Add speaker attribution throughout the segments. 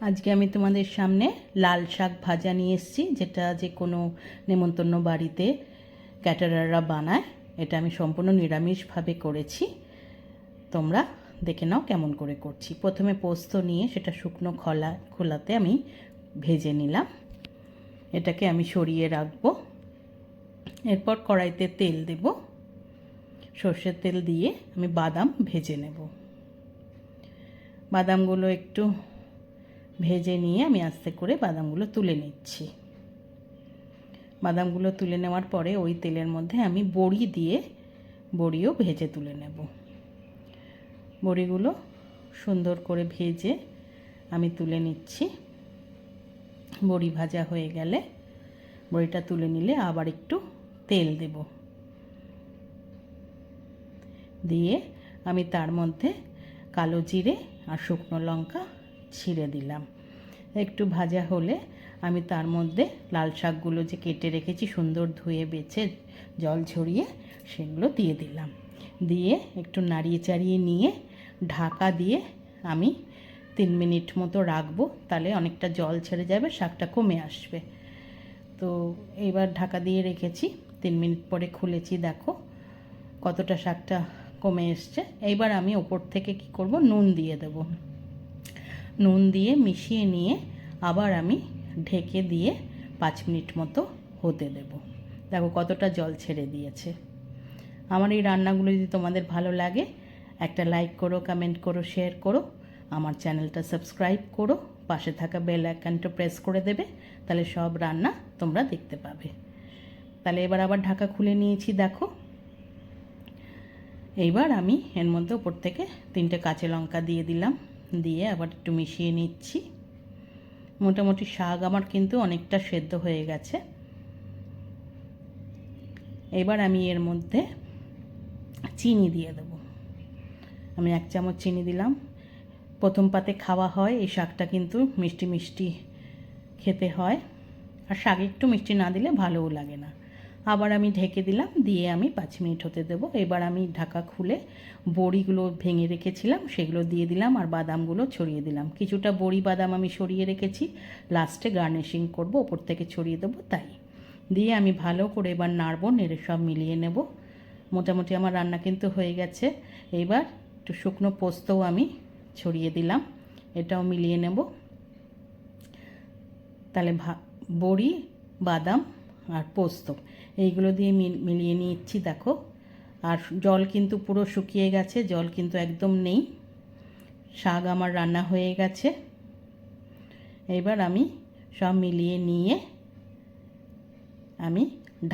Speaker 1: আজকে আমি তোমাদের সামনে লাল শাক ভাজা নিয়ে এসেছি, যেটা যে কোনো নেমন্তন্ন বাড়িতে ক্যাটারাররা বানায়। এটা আমি সম্পূর্ণ নিরামিষভাবে করেছি, তোমরা দেখে নাও কেমন করে করছি। প্রথমে পোস্ত নিয়ে সেটা শুকনো খোলাতে আমি ভেজে নিলাম, এটাকে আমি সরিয়ে রাখবো। এরপর কড়াইতে তেল দেব, সর্ষের তেল দিয়ে আমি বাদাম ভেজে নেব। বাদামগুলো একটু ভেজে নিয়ে আমি আস্তে করে বাদামগুলো তুলে নিচ্ছি। বাদামগুলো তুলে নেওয়ার পরে ওই তেলের মধ্যে আমি বড়ি দিয়ে বড়িও ভেজে তুলে নেব। বড়িগুলো সুন্দর করে ভেজে আমি তুলে নিচ্ছি। বড়ি ভাজা হয়ে গেলে বড়িটা তুলে নিলে আবার একটু তেল দেব, দিয়ে আমি তার মধ্যে কালো জিরে আর শুকনো লঙ্কা ছিঁড়ে দিলাম। একটু ভাজা হলে আমি তার মধ্যে লাল শাকগুলো যে কেটে রেখেছি সুন্দর ধুয়ে বেছে জল ঝরিয়ে সেগুলো দিয়ে দিলাম। দিয়ে একটু নাড়িয়ে চাড়িয়ে নিয়ে ঢাকা দিয়ে আমি 3 মিনিট মতো রাখবো, তাহলে অনেকটা জল ছেড়ে যাবে, শাকটা কমে আসবে। তো এবার ঢাকা দিয়ে রেখেছি, 3 মিনিট পরে খুলেছি, দেখো কতটা শাকটা কমে এসছে। এইবার আমি ওপর থেকে কি করব, নুন দিয়ে দেব। নুন দিয়ে মিশিয়ে নিয়ে আবার আমি ঢেকে দিয়ে 5 মিনিট মতো হতে দেব। দেখো কতটা জল ছেড়ে দিয়েছে। আমার এই রান্নাগুলো যদি তোমাদের ভালো লাগে, একটা লাইক করো, কমেন্ট করো, শেয়ার করো, আমার চ্যানেলটা সাবস্ক্রাইব করো, পাশে থাকা বেল আইকনটা প্রেস করে দেবে, তাহলে সব রান্না তোমরা দেখতে পাবে। তাহলে এবার আবার ঢাকা খুলে নিয়েছি, দেখো। এইবার আমি এর মধ্যে উপর থেকে 3টে কাঁচা লঙ্কা দিয়ে দিলাম, দিয়ে আবার একটু মিশিয়ে নিচ্ছি। মোটামুটি শাক আমার কিন্তু অনেকটা সেদ্ধ হয়ে গেছে। এবার আমি এর মধ্যে চিনি দিয়ে দেব। আমি 1 চামচ চিনি দিলাম। প্রথম পাতে খাওয়া হয়, এই শাকটা কিন্তু মিষ্টি মিষ্টি খেতে হয়, আর শাকে একটু মিষ্টি না দিলে ভালোও লাগে না। আবার আমি ঢেকে দিলাম, দিয়ে আমি 5 মিনিট হতে দেবো। এবার আমি ঢাকা খুলে বড়িগুলো ভেঙে রেখেছিলাম সেগুলো দিয়ে দিলাম, আর বাদামগুলো ছড়িয়ে দিলাম। কিছুটা বড়ি বাদাম আমি সরিয়ে রেখেছি, লাস্টে গার্নিশিং করব, ওপর থেকে ছড়িয়ে দেবো, তাই দিয়ে আমি ভালো করে এবার নাড়বো, নেড়ে সব মিলিয়ে নেব। মোটামুটি আমার রান্না কিন্তু হয়ে গেছে। এবার একটু শুকনো পোস্তও আমি ছড়িয়ে দিলাম, এটাও মিলিয়ে নেব। তাহলে বড়ি, বাদাম আর পোস্ত এইগুলো দিয়ে মিলিয়ে নিচ্ছি, দেখো। আর জল কিন্তু পুরো শুকিয়ে গেছে, জল কিন্তু একদম নেই। শাক আমার রান্না হয়ে গেছে। এবার আমি সব মিলিয়ে নিয়ে আমি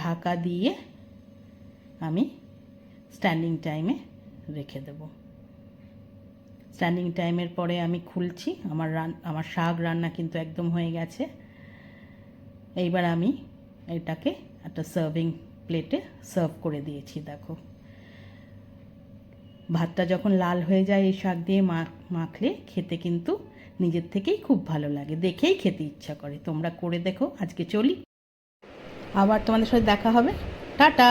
Speaker 1: ঢাকা দিয়ে আমি স্ট্যান্ডিং টাইমে রেখে দেব। স্ট্যান্ডিং টাইমের পরে আমি খুলছি, আমার শাক রান্না কিন্তু একদম হয়ে গেছে। এইবার আমি এটাকে একটা সার্ভিং প্লেটে সার্ভ করে দিয়েছি, দেখো। ভাতটা যখন লাল হয়ে যায় এই শাক দিয়ে মাখলে খেতে কিন্তু নিজের থেকেই খুব ভালো লাগে, দেখেই খেতে ইচ্ছা করে। তোমরা করে দেখো। আজকে চলি, আবার তোমাদের সাথে দেখা হবে। টাটা।